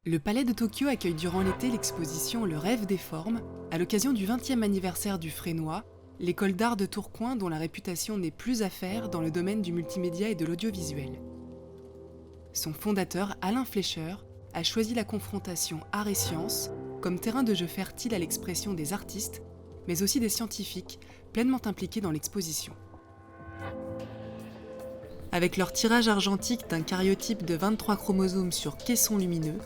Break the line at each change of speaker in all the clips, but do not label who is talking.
Le Palais de Tokyo accueille durant l'été l'exposition Le Rêve des Formes, à l'occasion du 20e anniversaire du Frénois, l'école d'art de Tourcoing dont la réputation n'est plus à faire dans le domaine du multimédia et de l'audiovisuel. Son fondateur, Alain Fleischer, a choisi la confrontation art et sciences comme terrain de jeu fertile à l'expression des artistes, mais aussi des scientifiques pleinement impliqués dans l'exposition. Avec leur tirage argentique d'un caryotype de 23 chromosomes sur caisson lumineux,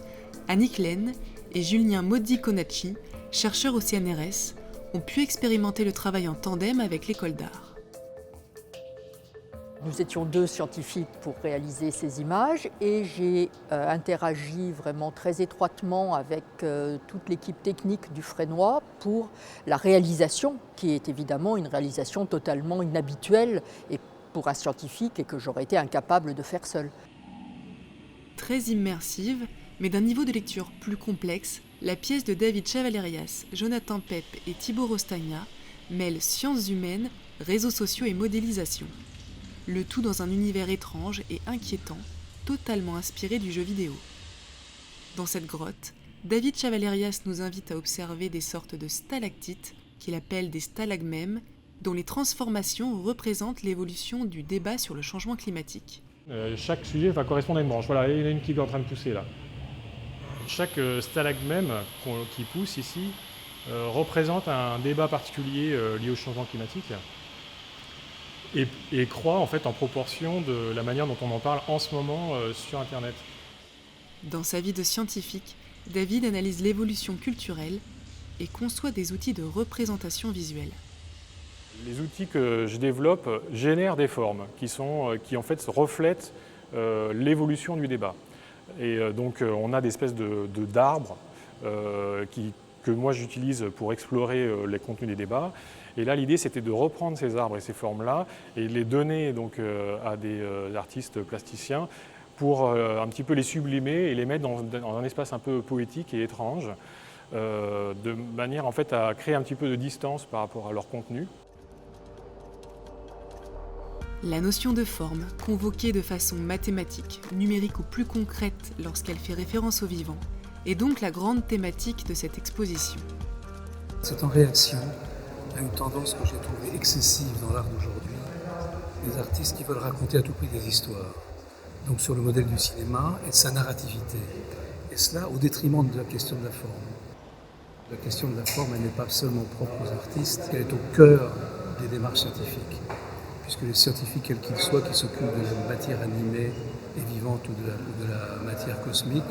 Annick Lehn et Julien Modiconacci, chercheurs au CNRS, ont pu expérimenter le travail en tandem avec l'école d'art.
Nous étions deux scientifiques pour réaliser ces images et j'ai interagi vraiment très étroitement avec toute l'équipe technique du Frénois pour la réalisation, qui est évidemment une réalisation totalement inhabituelle et pour un scientifique et que j'aurais été incapable de faire seul.
Très immersive, mais d'un niveau de lecture plus complexe, la pièce de David Chavalerias, Jonathan Pep et Thibaut Rostagna mêle sciences humaines, réseaux sociaux et modélisation. Le tout dans un univers étrange et inquiétant, totalement inspiré du jeu vidéo. Dans cette grotte, David Chavalerias nous invite à observer des sortes de stalactites, qu'il appelle des stalagmèmes, dont les transformations représentent l'évolution du débat sur le changement climatique.
Chaque sujet va correspondre à une branche. Voilà, il y en a une qui est en train de pousser là. Chaque stalagmème qui pousse ici représente un débat particulier lié au changement climatique et croît en fait en proportion de la manière dont on en parle en ce moment sur Internet.
Dans sa vie de scientifique, David analyse l'évolution culturelle et conçoit des outils de représentation visuelle.
Les outils que je développe génèrent des formes qui en fait reflètent l'évolution du débat. Et donc on a des espèces d'arbres que moi j'utilise pour explorer les contenus des débats. Et là l'idée c'était de reprendre ces arbres et ces formes-là et de les donner donc, à des artistes plasticiens pour un petit peu les sublimer et les mettre dans un espace un peu poétique et étrange, de manière en fait à créer un petit peu de distance par rapport à leur contenu.
La notion de forme, convoquée de façon mathématique, numérique ou plus concrète lorsqu'elle fait référence au vivant, est donc la grande thématique de cette exposition.
C'est en réaction à une tendance que j'ai trouvée excessive dans l'art d'aujourd'hui, des artistes qui veulent raconter à tout prix des histoires, donc sur le modèle du cinéma et de sa narrativité, et cela au détriment de la question de la forme. La question de la forme, elle n'est pas seulement propre aux artistes, elle est au cœur des démarches scientifiques. Puisque les scientifiques, quels qu'ils soient, qui s'occupent de la matière animée et vivante ou de la matière cosmique,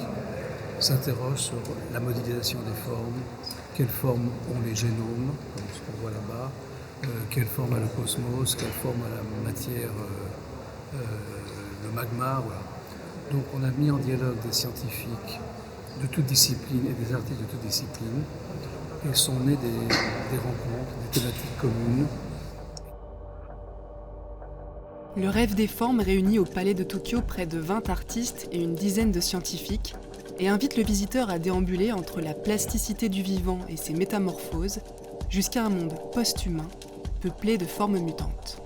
s'interrogent sur la modélisation des formes, quelles formes ont les génomes, comme ce qu'on voit là-bas, quelle forme a le cosmos, quelle forme a la matière, le magma, voilà. Donc on a mis en dialogue des scientifiques de toute discipline et des artistes de toute discipline, et sont nées des rencontres, des thématiques communes.
Le Rêve des Formes réunit au Palais de Tokyo près de 20 artistes et une dizaine de scientifiques et invite le visiteur à déambuler entre la plasticité du vivant et ses métamorphoses jusqu'à un monde post-humain peuplé de formes mutantes.